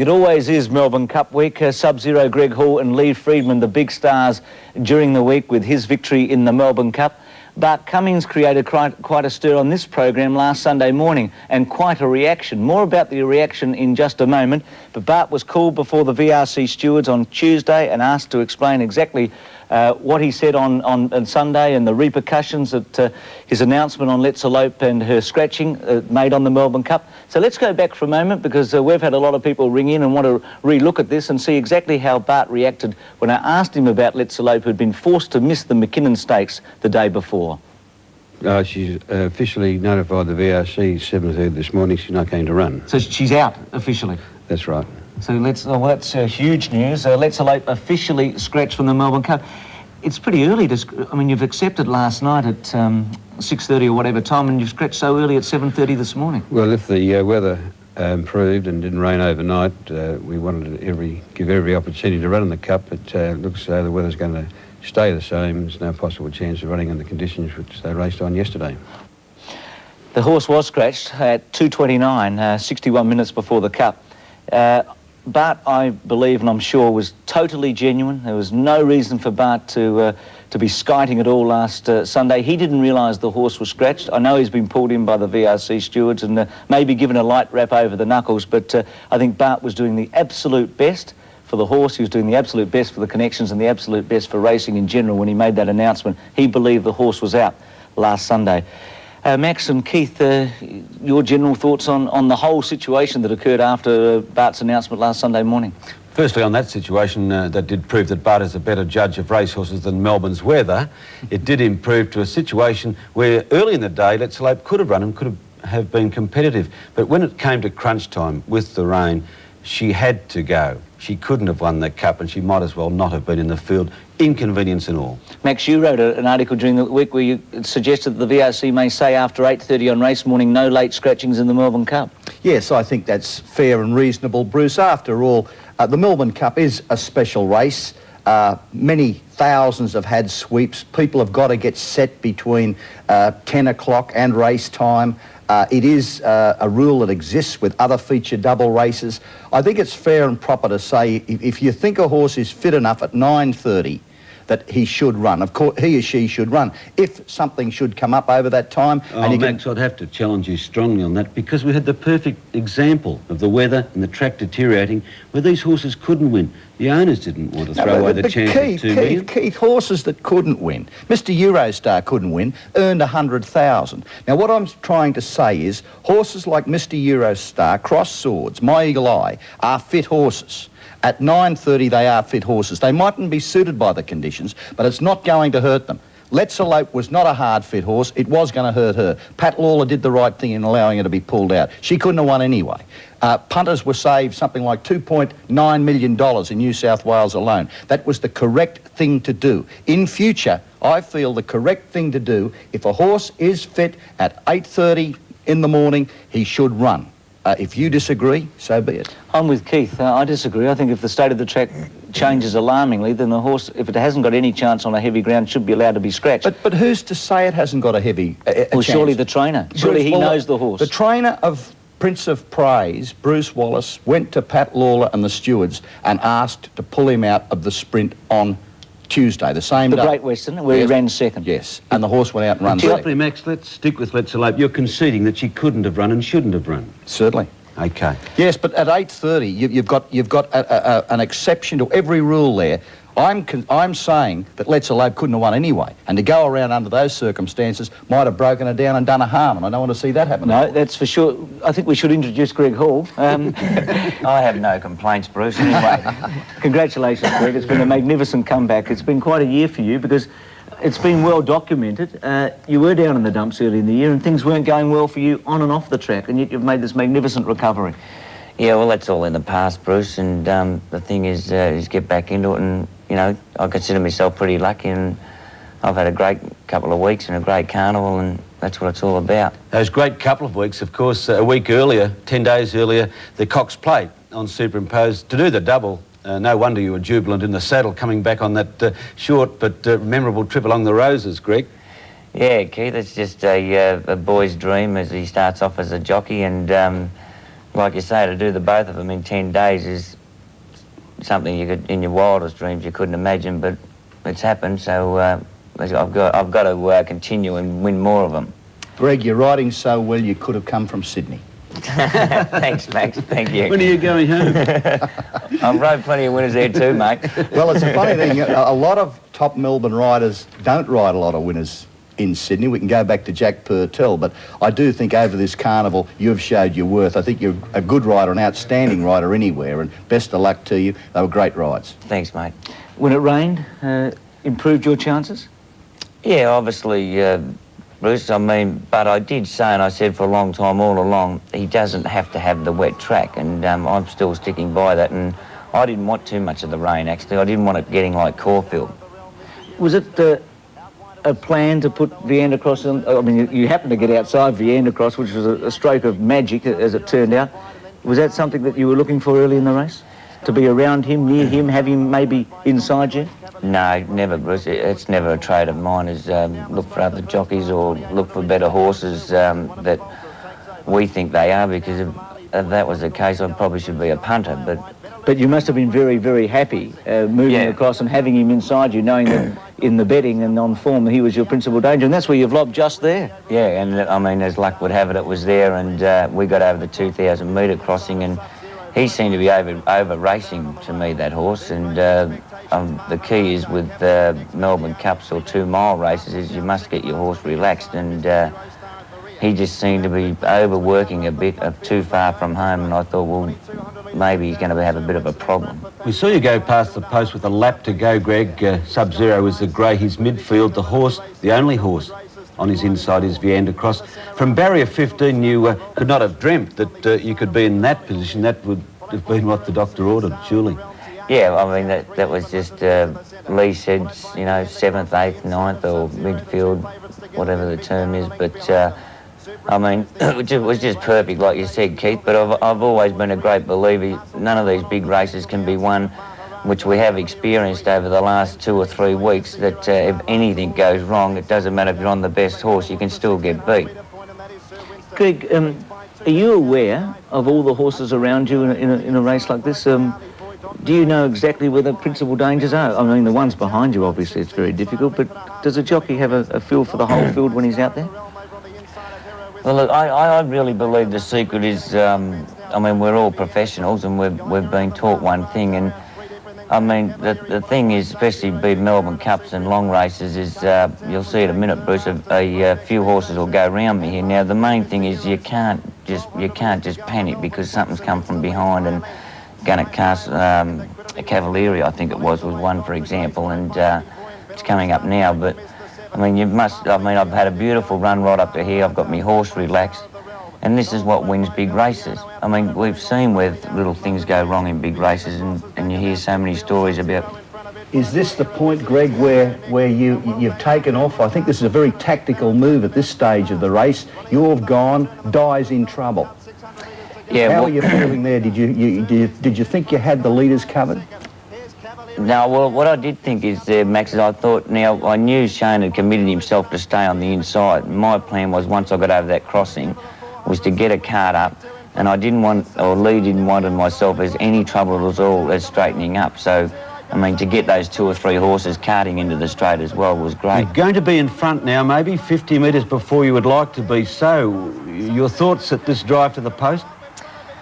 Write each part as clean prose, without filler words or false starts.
It always is Melbourne Cup week. Sub-Zero Greg Hall and Lee Friedman, the big stars during the week with his victory in the Melbourne Cup. But Cummings created quite a stir on this program last Sunday morning and quite a reaction. More about the reaction in just a moment. But Bart was called before the VRC stewards on Tuesday and asked to explain exactly what he said on Sunday and the repercussions that his announcement on Let's Elope and her scratching made on the Melbourne Cup. So let's go back for a moment because we've had a lot of people ring in and want to re-look at this and see exactly how Bart reacted when I asked him about Let's Elope, who'd been forced to miss the McKinnon Stakes the day before. She's officially notified the VRC 7:30 this morning she's not going to run. So she's out officially? That's right. So that's huge news. Let's Elope officially scratched from the Melbourne Cup. It's pretty early to... I mean, you've accepted last night at 6:30 or whatever time, and you've scratched so early at 7:30 this morning. Well, if the weather improved and didn't rain overnight, we wanted to give every opportunity to run in the Cup. It looks the weather's going to stay the same. There's no possible chance of running in the conditions which they raced on yesterday. The horse was scratched at 2:29, 61 minutes before the Cup. Bart, I believe and I'm sure, was totally genuine. There was no reason for Bart to be skiting at all last Sunday. He didn't realise the horse was scratched. I know he's been pulled in by the VRC stewards and maybe given a light rap over the knuckles, but I think Bart was doing the absolute best for the horse. He was doing the absolute best for the connections and the absolute best for racing in general when he made that announcement. He believed the horse was out last Sunday. Max and Keith, your general thoughts on the whole situation that occurred after Bart's announcement last Sunday morning? Firstly, on that situation, that did prove that Bart is a better judge of racehorses than Melbourne's weather. It did improve to a situation where early in the day, Let's Elope could have run and could have been competitive. But when it came to crunch time with the rain, she had to go. She couldn't have won the Cup and she might as well not have been in the field, inconvenience and all. Max, you wrote an article during the week where you suggested that the VRC may say after 8:30 on race morning, no late scratchings in the Melbourne Cup. Yes, I think that's fair and reasonable, Bruce. After all, the Melbourne Cup is a special race. Many thousands have had sweeps. People have got to get set between 10 o'clock and race time. It is a rule that exists with other feature double races. I think it's fair and proper to say if you think a horse is fit enough at 9:30 that he should run. Of course, he or she should run. If something should come up over that time... Max, I'd have to challenge you strongly on that because we had the perfect example of the weather and the track deteriorating where these horses couldn't win. The owners didn't want to throw away the chance of 2 million. Keith, horses that couldn't win. Mr Eurostar couldn't win, earned 100,000. Now, what I'm trying to say is horses like Mr Eurostar, Cross Swords, My Eagle Eye, are fit horses. At 9:30, they are fit horses. They mightn't be suited by the conditions, but it's not going to hurt them. Let's Elope was not a hard fit horse. It was going to hurt her. Pat Lawler did the right thing in allowing her to be pulled out. She couldn't have won anyway. Punters were saved something like $2.9 million in New South Wales alone. That was the correct thing to do. In future, I feel the correct thing to do, if a horse is fit at 8:30 in the morning, he should run. If you disagree, so be it. I'm with Keith. I disagree. I think if the state of the track changes alarmingly, then the horse, if it hasn't got any chance on a heavy ground, should be allowed to be scratched. But who's to say it hasn't got a heavy chance? Surely the trainer. Surely he knows the horse. The trainer of Prince of Praise, Bruce Wallace, went to Pat Lawler and the stewards and asked to pull him out of the sprint on Tuesday, the same day. The Great Western, where he ran second. Yes, and the horse went out and ran second. Properly, Max, let's stick with Let's Elope. You're conceding that she couldn't have run and shouldn't have run. Certainly. Okay. Yes, but at 8:30, you've got an exception to every rule there. I'm saying that Let's Elope couldn't have won anyway, and to go around under those circumstances might have broken her down and done her harm, and I don't want to see that happen. No, that's for sure. I think we should introduce Greg Hall. I have no complaints, Bruce, anyway. Congratulations, Greg. It's been a magnificent comeback. It's been quite a year for you because it's been well documented. You were down in the dumps early in the year and things weren't going well for you on and off the track, and yet you've made this magnificent recovery. Yeah, well, that's all in the past, Bruce, and the thing is get back into it, and, you know, I consider myself pretty lucky, and I've had a great couple of weeks and a great carnival, and that's what it's all about. Those great couple of weeks, of course, a week earlier, 10 days earlier, the Cox Plate on Superimposed to do the double. No wonder you were jubilant in the saddle coming back on that short but memorable trip along the Roses, Greg. Yeah, Keith, it's just a boy's dream as he starts off as a jockey, and Like you say, to do the both of them in 10 days is something you could, in your wildest dreams, you couldn't imagine, but it's happened, so I've got to continue and win more of them. Greg, you're riding so well you could have come from Sydney. Thanks, Max. Thank you. When are you going home? I've rode plenty of winners there too, mate. Well, it's a funny thing. A lot of top Melbourne riders don't ride a lot of winners in Sydney. We can go back to Jack Purtell, but I do think over this carnival you've showed your worth. I think you're a good rider, an outstanding rider anywhere, and best of luck to you. They were great rides. Thanks, mate. When it rained, improved your chances? Yeah, obviously, Bruce, I mean, but I did say, and I said for a long time all along, he doesn't have to have the wet track, and I'm still sticking by that, and I didn't want too much of the rain, actually. I didn't want it getting like Caulfield. Was it a plan to put Viander Cross on? I mean, you happened to get outside Viander Cross, which was a stroke of magic, as it turned out. Was that something that you were looking for early in the race? To be around him, near him, have him maybe inside you? No, never, Bruce. It's never a trade of mine, is look for other jockeys or look for better horses that we think they are, because if that was the case, I probably should be a punter, But you must have been very, very happy moving across and having him inside you, knowing that in the betting and on form he was your principal danger, and that's where you've lobbed just there. Yeah, and I mean, as luck would have it, it was there, and we got over the 2,000 metre crossing, and he seemed to be over racing to me, that horse, and the key is with Melbourne Cups or 2 mile races is you must get your horse relaxed, and he just seemed to be overworking a bit, too far from home, and I thought, well, maybe he's going to have a bit of a problem. We saw you go past the post with a lap to go, Greg. Sub-Zero was the grey, his midfield, the horse, the only horse on his inside is Viander Cross. From barrier 15, you could not have dreamt that you could be in that position. That would have been what the doctor ordered, surely. Yeah, I mean, that was just, Lee said, you know, 7th, 8th, 9th, or midfield, whatever the term is, but I mean, it was just perfect, like you said, Keith, but I've always been a great believer. None of these big races can be won, which we have experienced over the last 2 or 3 weeks, that if anything goes wrong, it doesn't matter if you're on the best horse, you can still get beat. Greg, are you aware of all the horses around you in a race like this? Do you know exactly where the principal dangers are? I mean, the ones behind you, obviously, it's very difficult, but does a jockey have a feel for the whole field when he's out there? Well, look, I really believe the secret is, I mean, we're all professionals and we've been taught one thing, and I mean, the thing is, especially big Melbourne Cups and long races, is you'll see in a minute, Bruce, a few horses will go round me here. Now, the main thing is you can't just panic because something's come from behind, and Gunnock Cast, a Cavalieri, I think it was one, for example, and it's coming up now, but I mean, I've had a beautiful run right up to here. I've got my horse relaxed, and this is what wins big races. I mean, we've seen where little things go wrong in big races, and you hear so many stories about. Is this the point, Greg, where you've taken off? I think this is a very tactical move at this stage of the race. You've gone, Die's in trouble. Yeah. How are you feeling there? Did you think you had the leaders covered? No, well, what I did think is, Max, is I thought, now, I knew Shane had committed himself to stay on the inside. My plan was, once I got over that crossing, was to get a cart up, and I didn't want, or Lee didn't want in myself as any trouble at all as straightening up. So, I mean, to get those 2 or 3 horses carting into the straight as well was great. You're going to be in front now, maybe 50 metres before you would like to be. So, your thoughts at this drive to the post?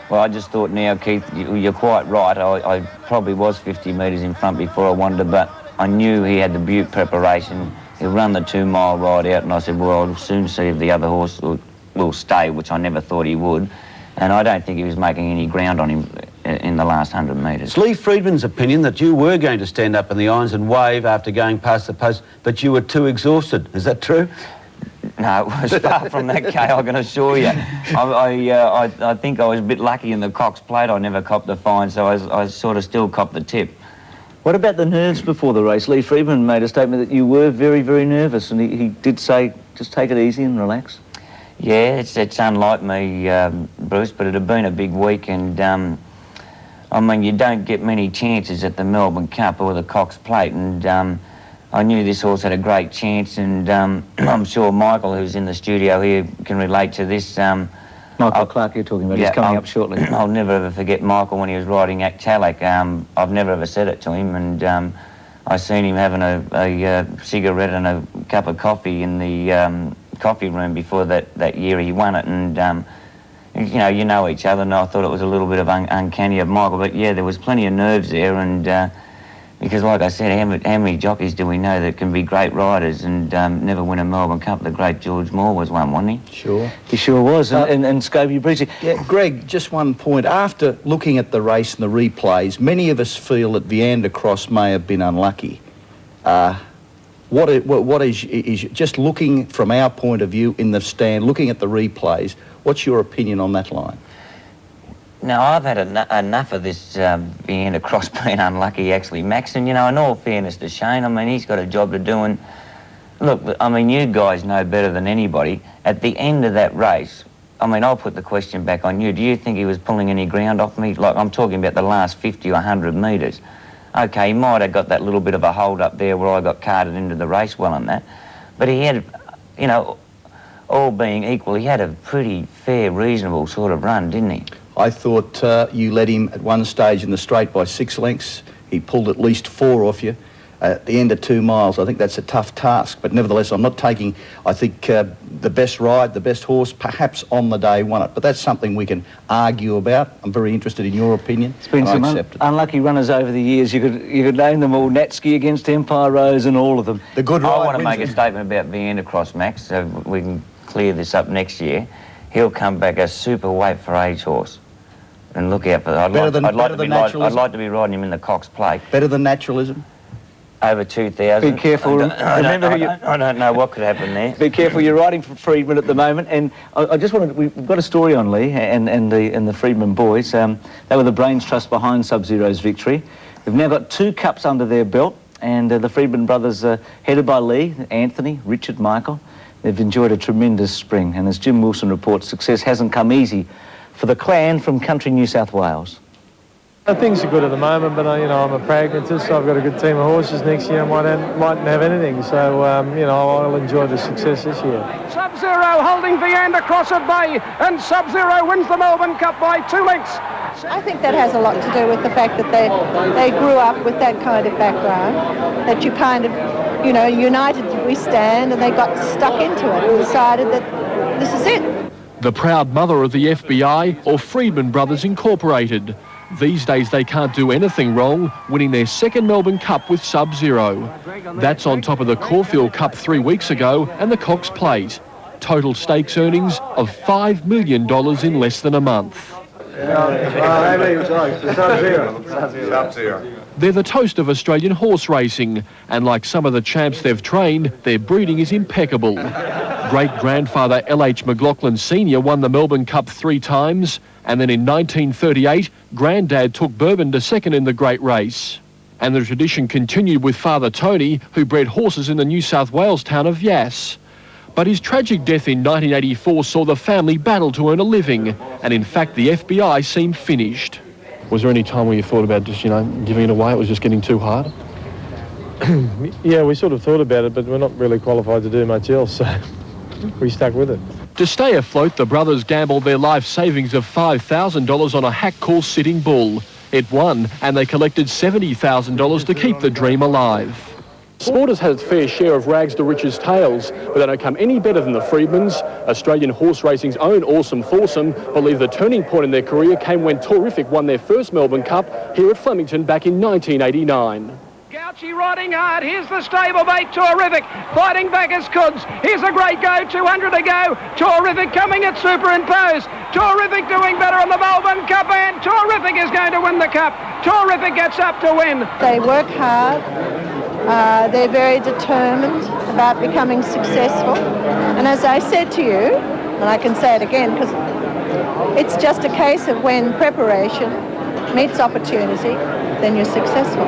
Well, I just thought now, Keith, you're quite right. I probably was 50 metres in front before I wanted to, but I knew he had the Butte preparation. He'll run the 2 mile ride out, and I said, well, I'll soon see if the other horse will stay, which I never thought he would. And I don't think he was making any ground on him in the last 100 metres. It's Lee Friedman's opinion that you were going to stand up in the irons and wave after going past the post, but you were too exhausted. Is that true? No, it was far from that, Kay, I can assure you. I think I was a bit lucky in the Cox Plate. I never copped the fine, so I sort of still copped the tip. What about the nerves before the race? Lee Friedman made a statement that you were very, very nervous, and he did say, just take it easy and relax. Yeah, it's unlike me, Bruce, but it had been a big week, and I mean, you don't get many chances at the Melbourne Cup or the Cox Plate, and I knew this horse had a great chance, and I'm sure Michael, who's in the studio here, can relate to this. Michael Clark, you're talking about. He's coming up shortly. I'll never ever forget Michael when he was riding at Chalak. I've never ever said it to him, and I seen him having a cigarette and a cup of coffee in the coffee room before that year he won it, and you know each other, and I thought it was a little bit of uncanny of Michael, but yeah, there was plenty of nerves there, and because like I said, how many jockeys do we know that can be great riders and never win a Melbourne Cup? The great George Moore was one, wasn't he? Sure. He sure was, and Scobie Bridge. Yeah, Greg, just one point. After looking at the race and the replays, many of us feel that Viander Cross may have been unlucky. What is just looking from our point of view in the stand, looking at the replays, what's your opinion on that line? Now, I've had enough of this Viander Cross being unlucky, actually, Max, and, in all fairness to Shane, I mean, he's got a job to do, and, look, I mean, you guys know better than anybody. At the end of that race, I mean, I'll put the question back on you. Do you think he was pulling any ground off me? Like, I'm talking about the last 50 or 100 metres. OK, he might have got that little bit of a hold up there where I got carted into the race well on that, but he had, all being equal, he had a pretty fair, reasonable sort of run, didn't he? I thought you led him at one stage in the straight by 6 lengths. He pulled at least 4 off you at the end of 2 miles. I think that's a tough task, but nevertheless, I'm not taking, I think, the best ride, the best horse, perhaps on the day won it. But that's something we can argue about. I'm very interested in your opinion. It's been some unlucky runners over the years. You could name them all. Natsky against Empire Rose and all of them. The good ride. I want to make a statement about Viander Cross, Max, so we can clear this up next year. He'll come back a super weight for age horse. And look out for that. I'd like to be riding him in the Cox Plate. Better than naturalism? Over 2,000. Be careful. I don't know what could happen there. Be careful. You're riding for Freedman at the moment, and I just wanted. We've got a story on Lee and the Freedman boys. They were the brains trust behind Sub-Zero's victory. They've now got 2 cups under their belt, and the Freedman brothers, headed by Lee, Anthony, Richard, Michael, they've enjoyed a tremendous spring. And as Jim Wilson reports, success hasn't come easy for the clan from country New South Wales. Things are good at the moment, but I'm a pragmatist, so I've got a good team of horses. Next year I mightn't have anything, so I'll enjoy the success this year. Sub-Zero holding Viander Cross at bay, and Sub-Zero wins the Melbourne Cup by 2 lengths. I think that has a lot to do with the fact that they grew up with that kind of background, that you kind of, united we stand, and they got stuck into it and decided that this is it. The proud mother of the FBI, or Freedman Brothers Incorporated. These days they can't do anything wrong, winning their 2nd Melbourne Cup with Sub-Zero. That's on top of the Caulfield Cup 3 weeks ago and the Cox Plate. Total stakes earnings of $5 million in less than a month. They're the toast of Australian horse racing, and like some of the champs they've trained, their breeding is impeccable. Great-grandfather L.H. McLaughlin Sr. won the Melbourne Cup 3 times, and then in 1938, Granddad took Bourbon to 2nd in the great race. And the tradition continued with Father Tony, who bred horses in the New South Wales town of Yass. But his tragic death in 1984 saw the family battle to earn a living, and in fact the FBI seemed finished. Was there any time where you thought about just, giving it away? It was just getting too hard? Yeah, we sort of thought about it, but we're not really qualified to do much else, so we stuck with it. To stay afloat, the brothers gambled their life savings of $5,000 on a hack course sitting bull. It won, and they collected $70,000 to keep the dream alive. Sport has had its fair share of rags to riches tales, but they don't come any better than the Freedmans. Australian horse racing's own Awesome Foursome believe the turning point in their career came when Torific won their first Melbourne Cup here at Flemington back in 1989. Gouchy riding hard. Here's the stablemate, Torific, fighting back as Cuds. Here's a great go, 200 to go. Torific coming at superimpose. Torific doing better on the Melbourne Cup, and Torific is going to win the Cup. Torific gets up to win. They work hard. They're very determined about becoming successful. And as I said to you, and I can say it again because it's just a case of when preparation meets opportunity, then you're successful.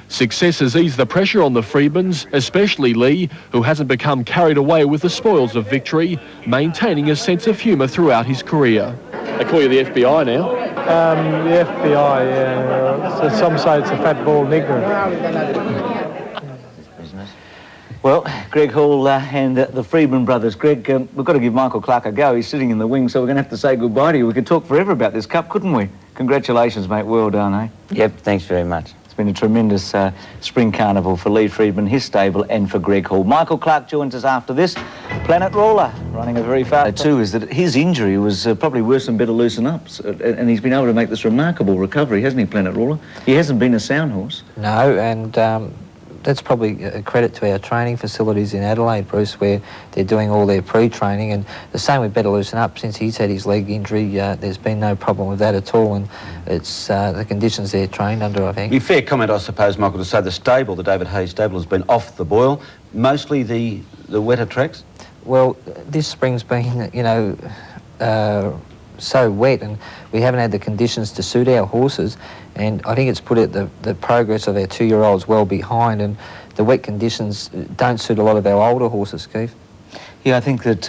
Success has eased the pressure on the Freedmans, especially Lee, who hasn't become carried away with the spoils of victory, maintaining a sense of humour throughout his career. They call you the FBI now. The FBI, yeah. So some say it's a fat bald ignorant. Well, Greg Hall and the Friedman brothers. Greg, we've got to give Michael Clark a go. He's sitting in the wing, so we're going to have to say goodbye to you. We could talk forever about this cup, couldn't we? Congratulations, mate. Well done, eh? Yep, thanks very much. It's been a tremendous spring carnival for Lee Friedman, his stable, and for Greg Hall. Michael Clark joins us after this. Planet Roller, running a very fast too, is that his injury was probably worse than better loosen up, and he's been able to make this remarkable recovery, hasn't he, Planet Roller? He hasn't been a sound horse. No, and that's probably a credit to our training facilities in Adelaide, Bruce, where they're doing all their pre-training, and the same with Better Loosen Up. Since he's had his leg injury, there's been no problem with that at all, and it's the conditions they're trained under, I think. Be fair comment, I suppose, Michael, to say the stable, the David Hayes stable, has been off the boil, mostly the wetter tracks? Well, this spring's been, you know, so wet, and we haven't had the conditions to suit our horses, and I think it's put the progress of our 2-year-olds well behind, and the wet conditions don't suit a lot of our older horses, Keith. Yeah, I think that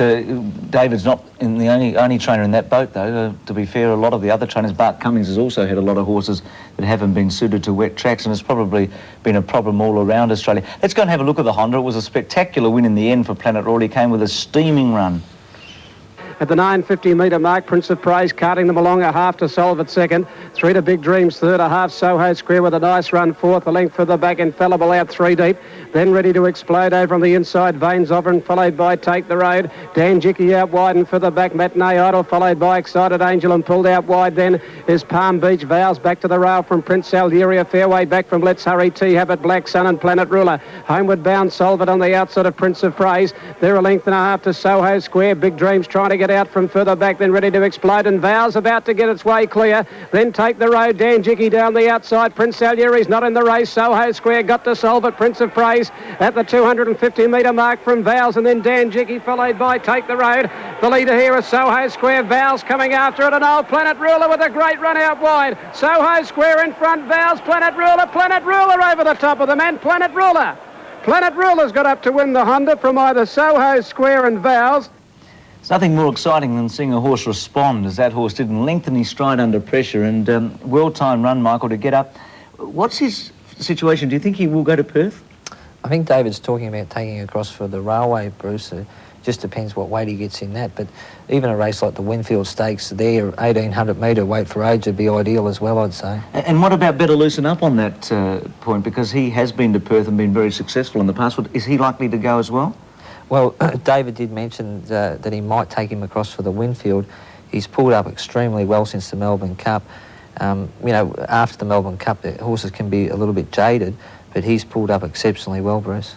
David's not the only trainer in that boat, though. To be fair, a lot of the other trainers, Bart Cummings has also had a lot of horses that haven't been suited to wet tracks, and it's probably been a problem all around Australia. Let's go and have a look at the Honda. It was a spectacular win in the end for Planet Roller. He came with a steaming run. At the 950-metre mark, Prince of Praise carting them along a half to Solve at second. 3 to Big Dreams third, a half Soho Square with a nice run fourth, a length further back, Infallible out 3 deep. Then Ready to Explode over on the inside, Veins of and followed by Take the Road. Dan Jicky out wide and further back, Matinee Idol followed by Excited Angel, and pulled out wide then is Palm Beach Vows back to the rail from Prince Algeria, fairway back from Let's Hurry, T-Habit, Black Sun and Planet Ruler. Homeward Bound Solve it on the outside of Prince of Praise. They're a length and a half to Soho Square. Big Dreams trying to get out from further back, then Ready to Explode, and Vows about to get its way clear. Then Take the Road, Dan Jicky down the outside. Prince Algeria not in the race. Soho Square got to Solve it. Prince of Praise at the 250-metre mark from Vows, and then Dan Jicky followed by Take the Road. The leader here is Soho Square. Vows coming after it, and old Planet Ruler with a great run out wide. Soho Square in front, Vows, Planet Ruler over the top of them, and Planet Ruler. Planet Ruler's got up to win the Honda from either Soho Square and Vows. It's nothing more exciting than seeing a horse respond, as that horse did, and lengthen his stride under pressure, and well-timed run, Michael, to get up. What's his situation? Do you think he will go to Perth? I think David's talking about taking across for the railway, Bruce. It just depends what weight he gets in that, but even a race like the Winfield Stakes, their 1,800-metre weight for age would be ideal as well, I'd say. And what about Better Loosen Up on that point? Because he has been to Perth and been very successful in the past. Is he likely to go as well? Well, David did mention that he might take him across for the Winfield. He's pulled up extremely well since the Melbourne Cup. You know, after the Melbourne Cup, the horses can be a little bit jaded, but he's pulled up exceptionally well, Bruce.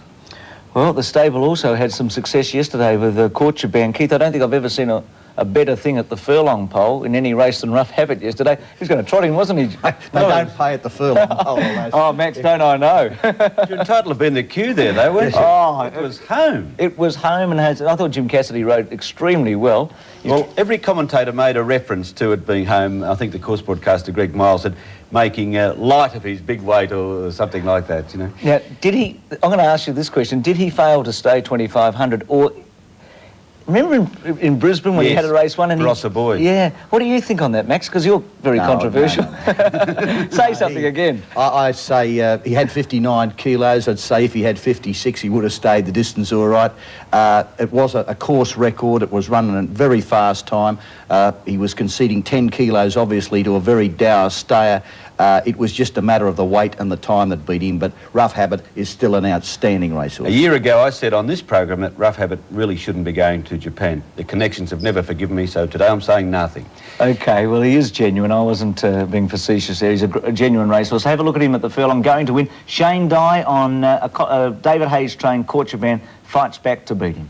Well, the stable also had some success yesterday with the Corchaban. Keith, I don't think I've ever seen a better thing at the furlong pole in any race than Rough Habit yesterday. He was going to trot in, wasn't he? They don't pay at the furlong pole. Oh, Max, don't I know? You're entitled to be in the queue there, though, weren't you? Oh, it was home. It was home, and I thought Jim Cassidy rode extremely well. Well, every commentator made a reference to it being home. I think the course broadcaster, Greg Miles, said making light of his big weight or something like that, you know. Now, did he... I'm going to ask you this question. Did he fail to stay 2,500, or... Remember in Brisbane when he had a race one and Rosser Boy. Yeah. What do you think on that, Max? Because you're very controversial. No. Say something again. I say he had 59 kilos. I'd say if he had 56, he would have stayed the distance all right. It was a course record. It was running at a very fast time. He was conceding 10 kilos, obviously, to a very dour stayer. It was just a matter of the weight and the time that beat him, but Rough Habit is still an outstanding racehorse. A year ago, I said on this program that Rough Habit really shouldn't be going to Japan. The connections have never forgiven me, so today I'm saying nothing. OK, well, he is genuine. I wasn't being facetious there. He's a genuine racehorse. Have a look at him at the furlong, going to win. Shane Dye on a David Hayes-trained Corchaban fights back to beat him.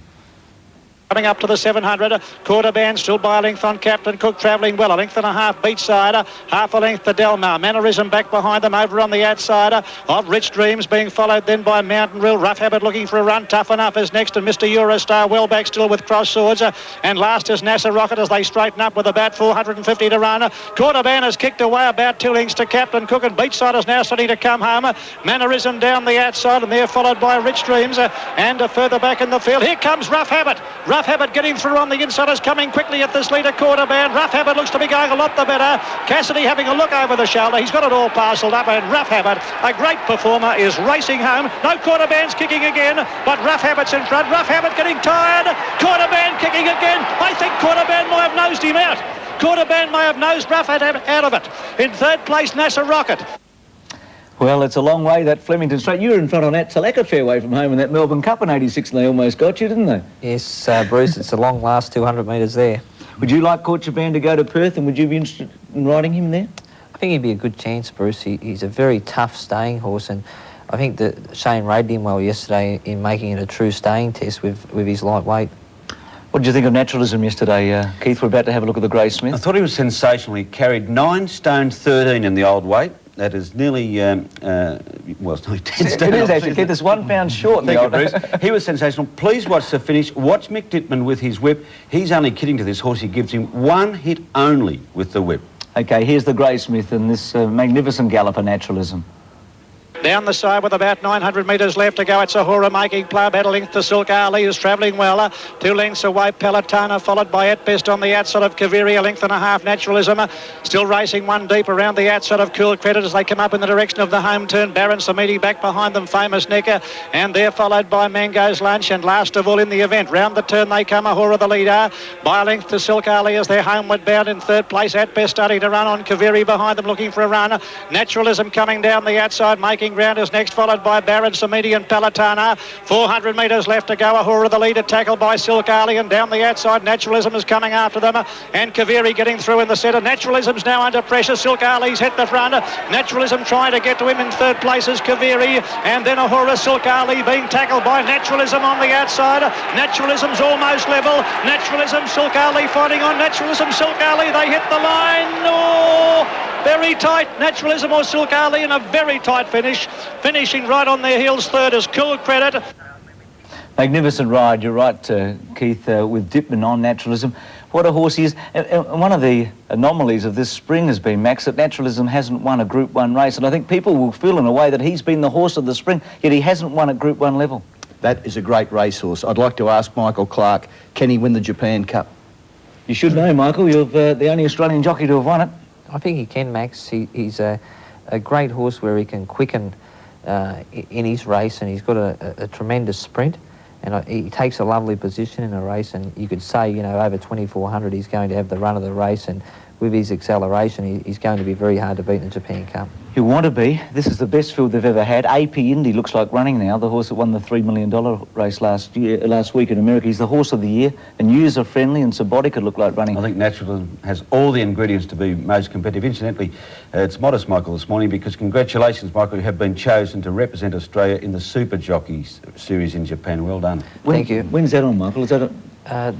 Coming up to the 700, quarter band still by a length on Captain Cook, travelling well, a length and a half beachside, half a length to Delmar. Mannerism back behind them over on the outside of Rich Dreams, being followed then by Mountain Rill. Rough Habit looking for a run, Tough Enough is next, and Mr Eurostar well back still with Cross Swords, and last is NASA Rocket as they straighten up with about 450 to run. Quarter band has kicked away about 2 lengths to Captain Cook, and beachside is now starting to come home. Mannerism down the outside, and they're followed by Rich Dreams, and further back in the field. Here comes Rough Habit. Rough Habit getting through on the inside is coming quickly at this leader quarter band. Rough Habit looks to be going a lot the better. Cassidy having a look over the shoulder. He's got it all parcelled up, and Rough Habit, a great performer, is racing home. No quarter band's kicking again, but Rough Habit's in front. Rough Habit getting tired. Quarter band kicking again. I think quarter band might have nosed him out. Quarter band may have nosed Rough Habit out of it. In third place, NASA Rocket. Well, it's a long way, that Flemington Straight. You were in front on that Talaka fair way from home in that Melbourne Cup in '86, and they almost got you, didn't they? Yes, Bruce, it's a long last 200 metres there. Would you like Corchaban to go to Perth, and would you be interested in riding him there? I think he'd be a good chance, Bruce. He's a very tough staying horse, and I think that Shane rated him well yesterday in making it a true staying test with his lightweight. What did you think of Naturalism yesterday, Keith? We're about to have a look at the Grey Smith. I thought he was sensational. He carried 9 stone 13 in the old weight. That is nearly, well, it's nearly 10 stone. It is actually, Keith. It's 1 pound short. Thank you, Bruce. He was sensational. Please watch the finish. Watch Mick Dittman with his whip. He's only kidding to this horse. He gives him 1 hit only with the whip. OK, here's the Grey Smith and this magnificent galloper Naturalism. Down the side with about 900 metres left to go. It's Ahura making play about a length to Silk Ali, who's travelling well. 2 lengths away, Pelotona, followed by At Best on the outside of Kaviri, a length and a half. Naturalism still racing 1 deep around the outside of Cool Credit as they come up in the direction of the home turn. Baron Samedi back behind them, Famous Necker, and they're followed by Mango's Lunch. And last of all in the event, round the turn they come, Ahura the leader, by a length to Silk Ali as they're homeward bound. In third place, At Best starting to run on. Kaviri behind them looking for a run. Naturalism coming down the outside, making ground is next, followed by Baron Samedi and Pelotona. 400 metres left to go. Ahura the leader, tackled by Silk Ali, and down the outside Naturalism is coming after them, and Kaviri getting through in the centre. Naturalism's now under pressure. Silk Ali's hit the front. Naturalism trying to get to him. In third place is Kaviri, and then Ahura. Silk Ali being tackled by Naturalism on the outside. Naturalism's almost level. Naturalism, Silk Ali fighting on. Naturalism, Silk Ali, they hit the line. Oh, very tight. Naturalism or Silk Ali in a very tight finish. Finishing right on their heels. Third is Cool Credit. Magnificent ride, you're right, Keith, with Dittman on Naturalism. What a horse he is. And one of the anomalies of this spring has been, Max, that Naturalism hasn't won a Group 1 race, and I think people will feel in a way that he's been the horse of the spring, yet he hasn't won at Group 1 level. That is a great racehorse. I'd like to ask Michael Clark, can he win the Japan Cup? You should know, Michael, you're the only Australian jockey to have won it. I think he can, Max. He's a great horse where he can quicken in his race, and he's got a tremendous sprint, and he takes a lovely position in a race, and you could say, you know, over 2400 he's going to have the run of the race, and with his acceleration he's going to be very hard to beat in the Japan Cup. He'll want to be. This is the best field they've ever had. AP Indy looks like running now, the horse that won the $3 million race last week in America. He's the horse of the year, and user-friendly, and Subotica look like running. I think Naturalism has all the ingredients to be most competitive. Incidentally, it's modest, Michael, this morning, because congratulations, Michael, you have been chosen to represent Australia in the Super Jockeys series in Japan. Well done. Thank you. When's that on, Michael? Is that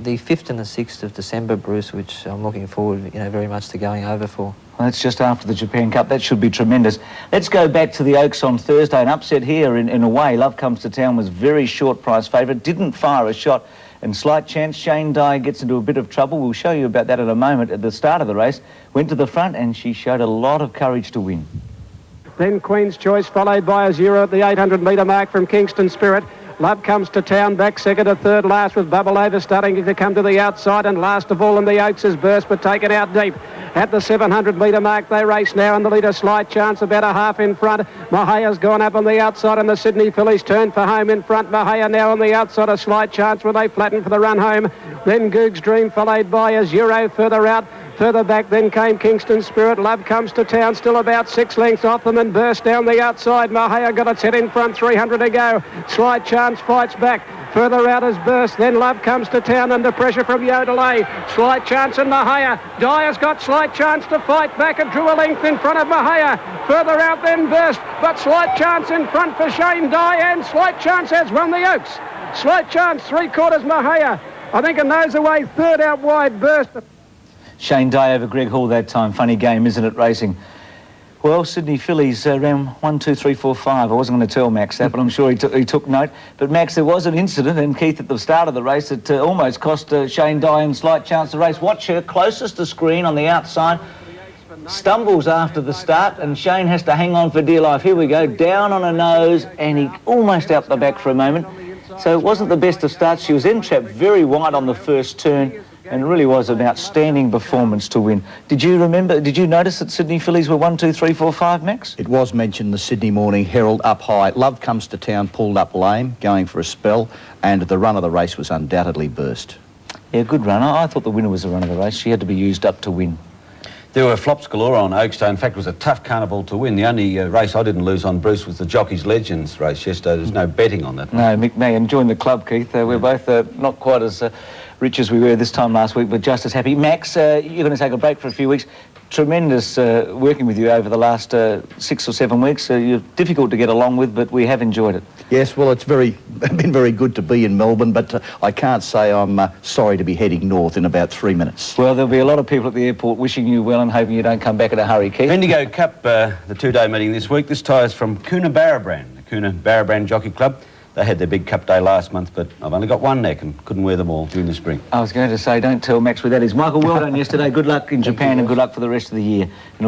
the 5th and the 6th of December, Bruce, which I'm looking forward, you know, very much to going over for. Well, that's just after the Japan Cup. That should be tremendous. Let's go back to the Oaks on Thursday. An upset here in a way. Love Comes to Town was very short price favourite. Didn't fire a shot. And slight chance Shane Dye gets into a bit of trouble. We'll show you about that in a moment. At the start of the race, went to the front and she showed a lot of courage to win. Then Queen's Choice, followed by Azura at the 800 metre mark from Kingston Spirit. Love Comes to Town back second to third last, with Bubble Over starting to come to the outside, and last of all in the Oaks is Burst, but taken out deep. At the 700 metre mark they race now, and the leader Slight Chance about a half in front. Mahaya's gone up on the outside, and the Sydney fillies turn for home in front. Mahaya now on the outside of Slight Chance where they flatten for the run home. Then Goog's Dream followed by Azuro further out. Further back then came Kingston Spirit. Love Comes to Town still about 6 lengths off them, and Burst down the outside. Mahaya got its head in front, 300 to go. Slight Chance fights back. Further out is Burst, then Love Comes to Town under pressure from Yodelay. Slight Chance and Mahaya. Dyer's got Slight Chance to fight back and drew a length in front of Mahaya. Further out then Burst, but Slight Chance in front for Shane Dye, and Slight Chance has won the Oaks. Slight Chance 3/4 Mahaya. I think a nose away, third out wide Burst. Shane Dye over Greg Hall that time. Funny game, isn't it, racing? Well, Sydney fillies ran 1, 2, 3, 4, 5. I wasn't going to tell Max that, but I'm sure he took note. But Max, there was an incident, and Keith, at the start of the race, that almost cost Shane Dye and Slight Chance the race. Watch her closest to screen on the outside. Stumbles after the start, and Shane has to hang on for dear life. Here we go, down on her nose, and he almost out the back for a moment. So it wasn't the best of starts. She was entrapped very wide on the first turn, and it really was an outstanding performance to win. Did you notice that Sydney fillies were 1, 2, 3, 4, 5, Max? It was mentioned in the Sydney Morning Herald up high. Love Comes to Town pulled up lame, going for a spell, and the run of the race was undoubtedly burst. Yeah, good runner. I thought the winner was the run of the race. She had to be used up to win. There were flops galore on Oakstow. In fact, it was a tough carnival to win. The only race I didn't lose on, Bruce, was the Jockeys Legends race yesterday. There's no betting on that. No, McMahon joined the club, Keith. We're both not quite as rich as we were this time last week, but just as happy. Max, you're going to take a break for a few weeks. Tremendous working with you over the last 6 or 7 weeks. You're difficult to get along with, but we have enjoyed it. Yes, well, it's been very good to be in Melbourne, but I can't say I'm sorry to be heading north in about 3 minutes. Well, there'll be a lot of people at the airport wishing you well and hoping you don't come back in a hurry, Keith. Indigo Cup, the two-day meeting this week. This tie is from Coonabarabran, the Coonabarabran Jockey Club. They had their big cup day last month, but I've only got one neck and couldn't wear them all during the spring. I was going to say, don't tell Max where that is. Michael, well done yesterday. Good luck in Japan and good luck for the rest of the year. And also